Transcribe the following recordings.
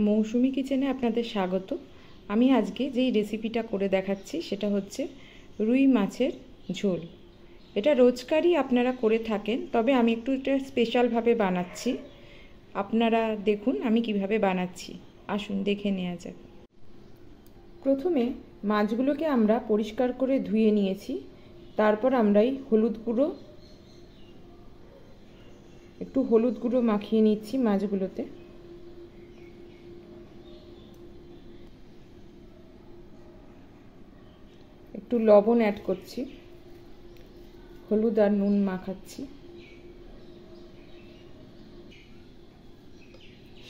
মৌসুমি কিচেনে আপনাদের স্বাগত। আমি আজকে যেই রেসিপিটা করে দেখাচ্ছি সেটা হচ্ছে রুই মাছের ঝোল। এটা রোজকারই আপনারা করে থাকেন, তবে আমি একটু এটা স্পেশালভাবে বানাচ্ছি। আপনারা দেখুন আমি কিভাবে বানাচ্ছি। আসুন দেখে নেওয়া যাক। প্রথমে মাছগুলোকে আমরা পরিষ্কার করে ধুয়ে নিয়েছি। তারপর আমরা এই একটু হলুদ গুঁড়ো মাখিয়ে নিচ্ছি মাছগুলোতে। একটু লবণ অ্যাড করছি, হলুদ আর নুন মাখাচ্ছি,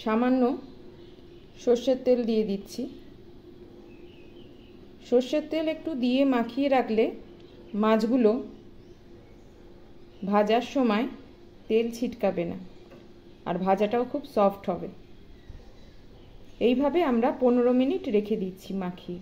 সামান্য সর্ষের তেল দিয়ে দিচ্ছি। সর্ষের তেল একটু দিয়ে মাখিয়ে রাখলে মাছগুলো ভাজার সময় তেল ছিটকাবে না, আর ভাজাটাও খুব সফট হবে। এইভাবে আমরা 15 মিনিট রেখে দিচ্ছি মাখিয়ে।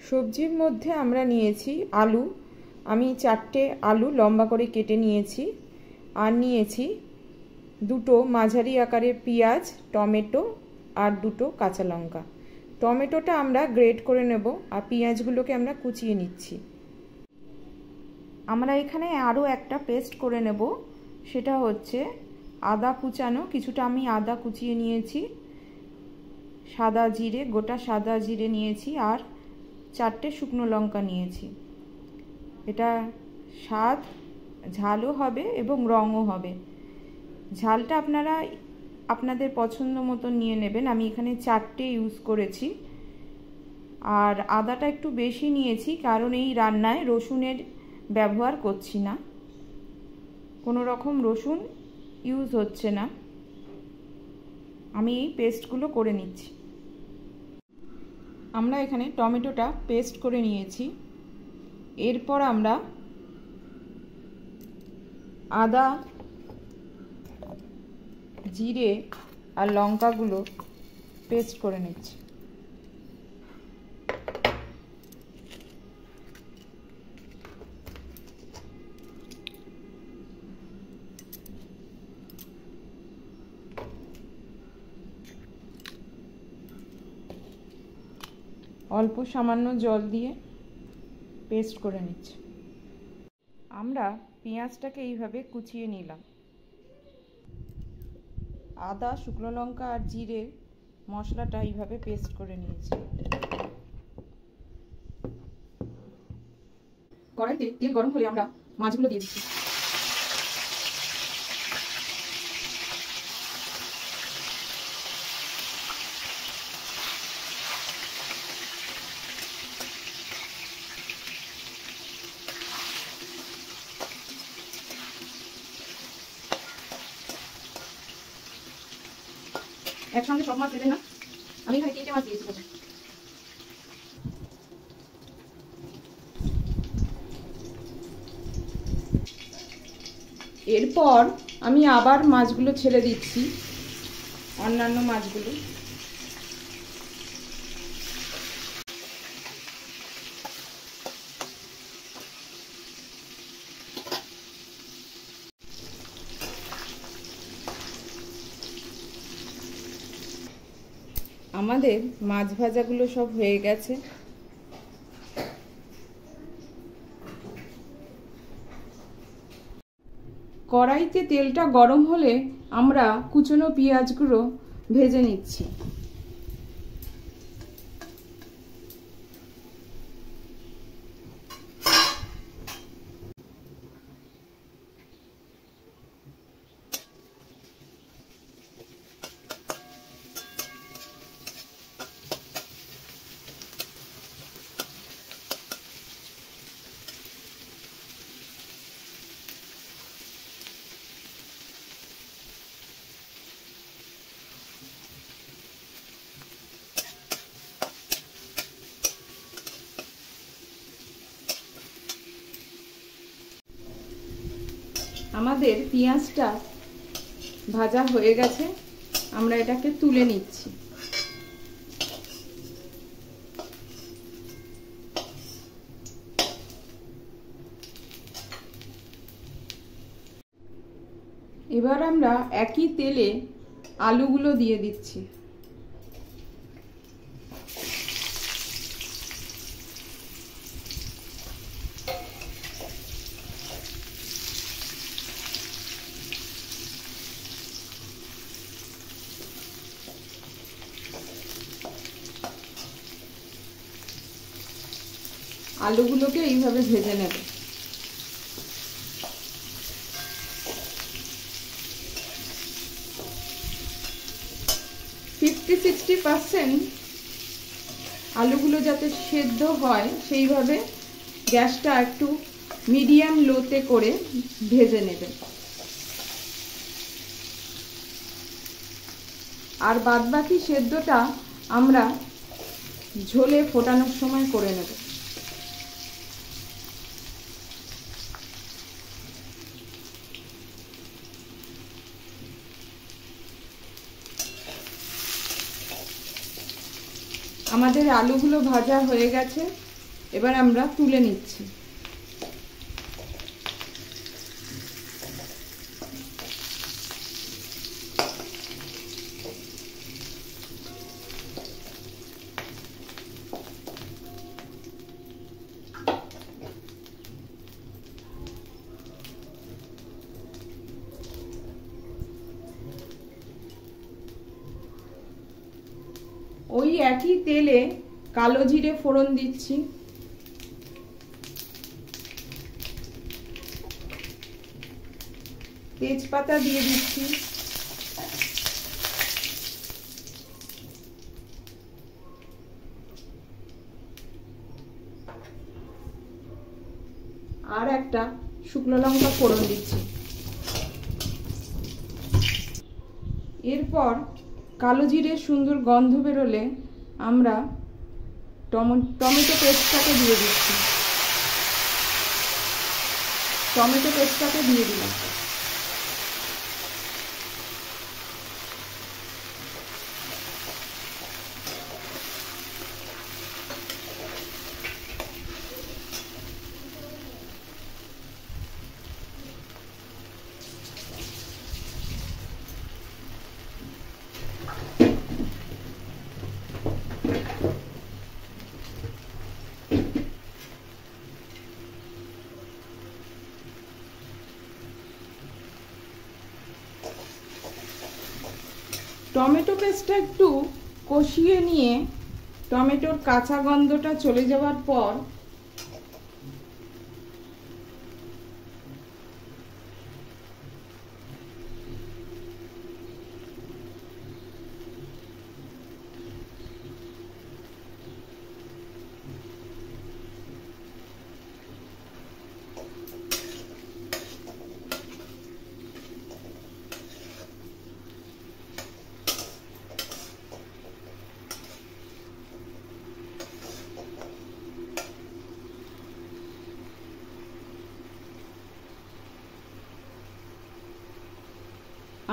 সবজির মধ্যে আমরা নিয়েছি আলু। আমি 4টে আলু লম্বা করে কেটে নিয়েছি, আর নিয়েছি 2টো মাঝারি আকারের পেঁয়াজ, টমেটো আর 2টো কাঁচা লঙ্কা। টমেটোটা আমরা গ্রেট করে নেব, আর পেঁয়াজগুলোকে আমরা কুচিয়ে নিচ্ছি। আমরা এখানে আরও একটা পেস্ট করে নেব, সেটা হচ্ছে আদা কুচানো। কিছুটা আমি আদা কুচিয়ে নিয়েছি, সাদা জিরে, গোটা সাদা জিরে নিয়েছি, আর 4টে শুকনো লঙ্কা নিয়েছি। এটা স্বাদ ঝালও হবে এবং রঙও হবে। ঝালটা আপনারা আপনাদের পছন্দ মতো নিয়ে নেবেন। আমি এখানে 4টে ইউজ করেছি। আর আদাটা একটু বেশি নিয়েছি, কারণ এই রান্নায় রসুনের ব্যবহার করছি না, কোনো রকম রসুন ইউজ হচ্ছে না। আমি এই পেস্টগুলো করে নিচ্ছি। আমরা এখানে টমেটোটা পেস্ট করে নিয়েছি। এরপর আমরা আদা, জিরে আর লঙ্কাগুলো পেস্ট করে নিচ্ছি। অল্প সামান্য জল দিয়ে পেস্ট করে নিচ্ছি। আমরা পেঁয়াজটাকে এইভাবে কুচিয়ে নিলাম। আদা, শুকনো লঙ্কা আর জিরের মশলাটা এইভাবে পেস্ট করে নিয়েছি। কড়াইতে তেল গরম হলে আমরা মাছগুলো দিয়ে দিচ্ছি। একসঙ্গে সব মাছ দেবেন না, আমি এখানে 3টে মাছ দিয়েছি। এরপর আমি আবার মাছগুলো ছেড়ে দিচ্ছি, অন্যান্য মাছগুলো। আমাদের মাছ ভাজাগুলো সব হয়ে গেছে। কড়াইতে তেলটা গরম হলে আমরা কুচনো পেঁয়াজগুলো ভেজে নিচ্ছি। আমাদের পেঁয়াজটা ভাজা হয়ে গেছে, আমরা এটাকে তুলে নিচ্ছি। এবার আমরা একই তেলে আলুগুলো দিয়ে দিচ্ছি। আলুগুলোকে এইভাবে ভেজে নেব। আলুগুলো যাতে সেদ্ধ হয় সেইভাবে গ্যাসটা একটু মিডিয়াম লোতে করে ভেজে নেবেন। আর বাদবাকি সেদ্ধটা আমরা ঝোলে ফোটানোর সময় করে নেব। আমাদের আলুগুলো ভাজা হয়ে গেছে, এবার আমরা তুলে নিচ্ছি। ওই একই তেলে কালো জিরে ফোড়ন দিচ্ছি, তেজপাতা দিয়ে দিচ্ছি, আর একটা শুকনো লঙ্কা ফোড়ন দিচ্ছি। এরপর কালো জিরে সুন্দর গন্ধ বেরোলে আমরা টমেটো পেস্টটাকে দিয়ে দিচ্ছি। টমেটো পেস্টটাকে দিয়ে দিলাম। টমেটো পেস্টটা একটু কষিয়ে নিয়ে টমেটোর কাঁচা গন্ধটা চলে যাওয়ার পর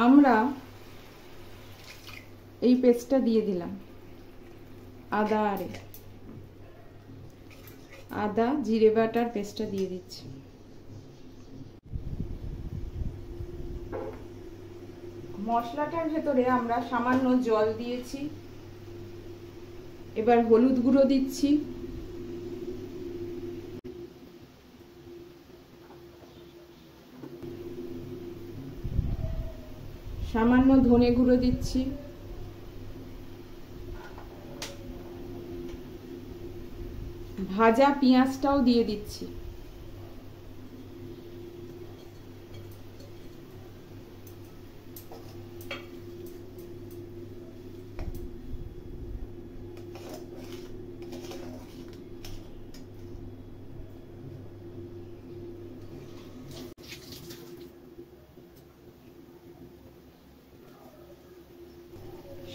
আমরা এই পেস্টটা দিয়ে দিলাম। আদা জিরে বাটার পেস্টটা দিয়ে দিচ্ছি। মশলাটার ভেতরে আমরা সামান্য জল দিয়েছি। এবার হলুদ গুঁড়ো দিচ্ছি, সামান্য ধনে গুঁড়ো দিচ্ছি, ভাজা পেঁয়াজটাও দিয়ে দিচ্ছি।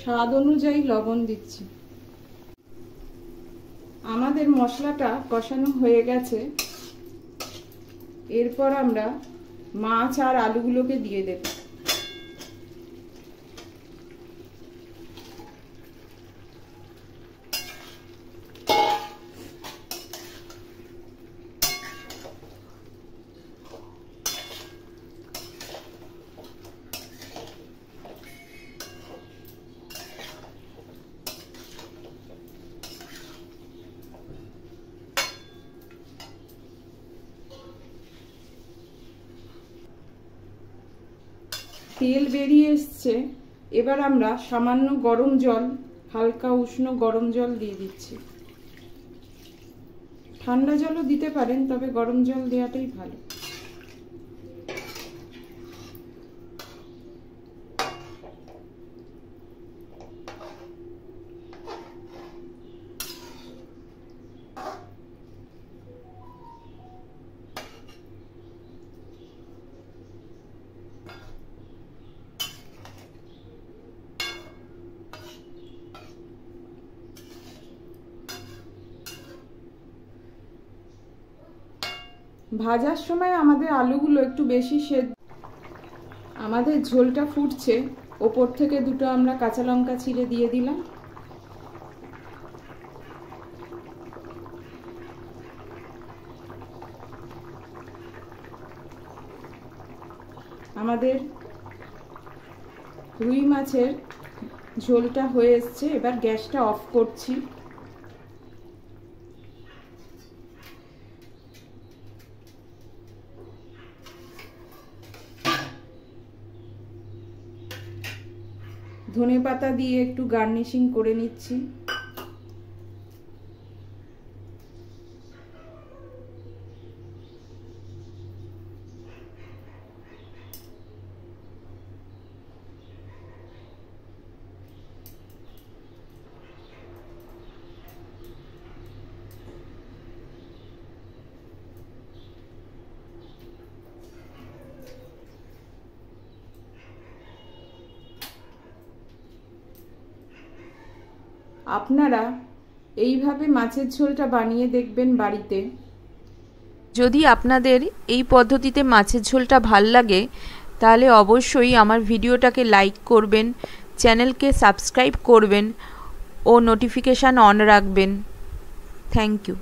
স্বাদ অনুযায়ী লবণ দিচ্ছি। আমাদের মশলাটা কষানো হয়ে গেছে, এরপর আমরা মাছ আর আলুগুলোকে দিয়ে দেব। তেল বেরিয়ে এসছে, এবার আমরা সামান্য গরম জল, হালকা উষ্ণ গরম জল দিয়ে দিচ্ছি। ঠান্ডা জলও দিতে পারেন, তবে গরম জল দেওয়াটাই ভালো। ভাজার সময় আমাদের আলুগুলো একটু বেশি সেদ্ধ। আমাদের ঝোলটা ফুটছে, ওপর থেকে দুটো আমরা কাঁচা লঙ্কা ছিঁড়ে দিয়ে দিলাম। আমাদের রুই মাছের ঝোলটা হয়ে এসছে, এবার গ্যাসটা অফ করছি। ধনেপাতা দিয়ে একটু গার্নিশিং করে নিচ্ছি। আপনারা এইভাবে মাছের ঝোলটা বানিয়ে দেখবেন বাড়িতে। যদি আপনাদের এই পদ্ধতিতে মাছের ঝোলটা ভাল লাগে তাহলে অবশ্যই আমার ভিডিওটাকে লাইক করবেন, চ্যানেলকে সাবস্ক্রাইব করবেন ও নোটিফিকেশান অন রাখবেন। Thank you.